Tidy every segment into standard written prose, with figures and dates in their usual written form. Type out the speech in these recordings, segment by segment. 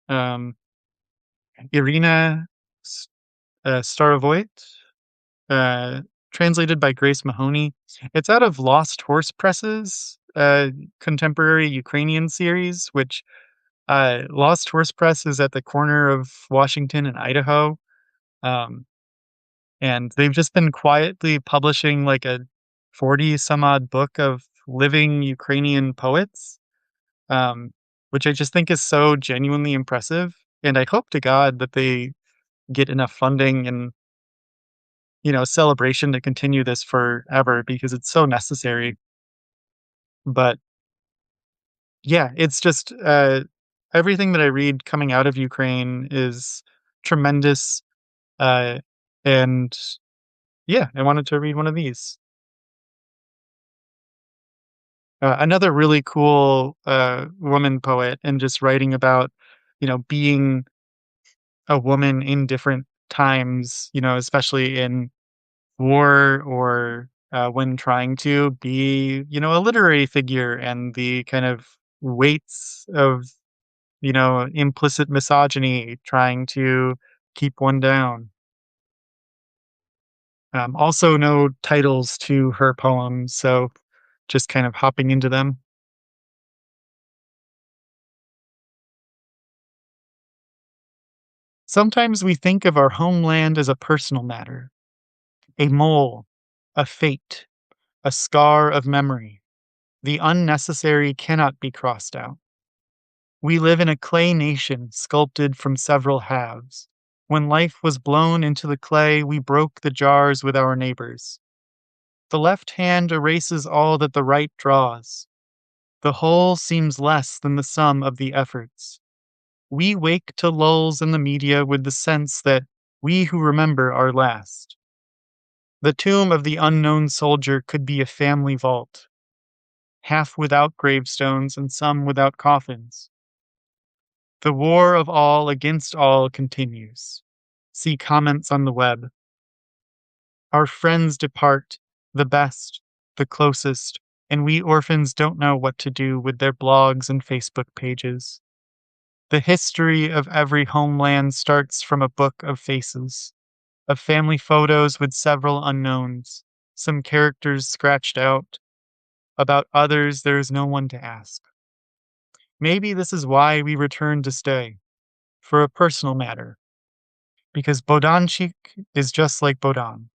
um, Iryna Starovoyt, uh, translated by Grace Mahoney. It's out of Lost Horse Press's contemporary Ukrainian series, which Lost Horse Press is at the corner of Washington and Idaho. Um, and they've just been quietly publishing like a 40 some odd book of living Ukrainian poets, um, which I just think is so genuinely impressive. And I hope to God that they get enough funding and celebration to continue this forever because it's so necessary. But yeah, it's just everything that I read coming out of Ukraine is tremendous. Uh, and yeah, I wanted to read one of these. Another really cool woman poet, and just writing about, being a woman in different times, especially in war or when trying to be, a literary figure and the kind of weights of, implicit misogyny trying to keep one down. Also, no titles to her poems, so just kind of hopping into them. Sometimes we think of our homeland as a personal matter, a mole, a fate, a scar of memory. The unnecessary cannot be crossed out. We live in a clay nation sculpted from several halves. When life was blown into the clay, we broke the jars with our neighbors. The left hand erases all that the right draws. The whole seems less than the sum of the efforts. We wake to lulls in the media with the sense that we who remember are last. The tomb of the unknown soldier could be a family vault, half without gravestones and some without coffins. The war of all against all continues. See comments on the web. Our friends depart, the best, the closest, and we orphans don't know what to do with their blogs and Facebook pages. The history of every homeland starts from a book of faces, of family photos with several unknowns, some characters scratched out. About others, there is no one to ask. Maybe this is why we return to stay, for a personal matter, because Bodanchik is just like Bodan.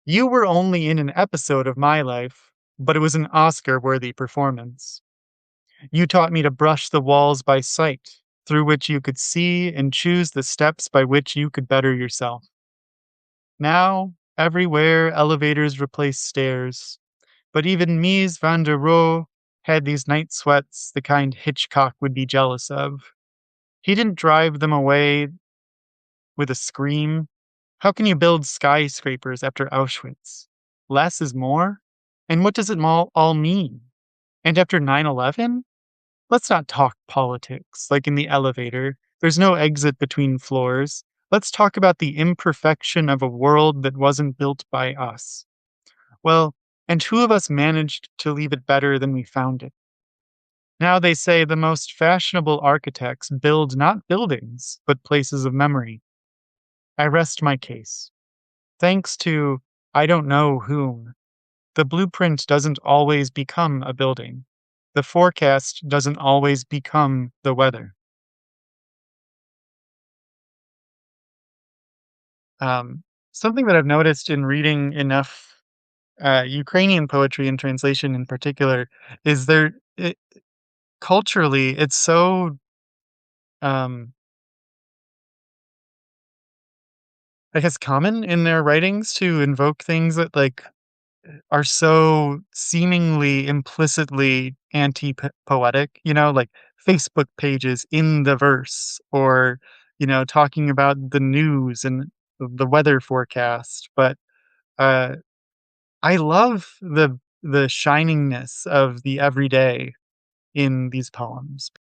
You were only in an episode of my life, but it was an Oscar worthy performance. You taught me to brush the walls by sight, through which you could see and choose the steps by which you could better yourself. Now, everywhere, elevators replace stairs, but even Mies van der Rohe had these night sweats, the kind Hitchcock would be jealous of. He didn't drive them away with a scream. How can you build skyscrapers after Auschwitz? Less is more? And what does it all mean? And after 9/11? Let's not talk politics like in the elevator. There's no exit between floors. Let's talk about the imperfection of a world that wasn't built by us. Well, and who of us managed to leave it better than we found it? Now they say the most fashionable architects build not buildings, but places of memory. I rest my case. Thanks to I don't know whom, the blueprint doesn't always become a building. The forecast doesn't always become the weather. Something that I've noticed in reading enough Ukrainian poetry and translation in particular is culturally, it's so, um, I guess, common in their writings to invoke things that like are so seemingly implicitly anti-poetic, like Facebook pages in the verse or, talking about the news and the weather forecast. But uh, I love the shiningness of the everyday in these poems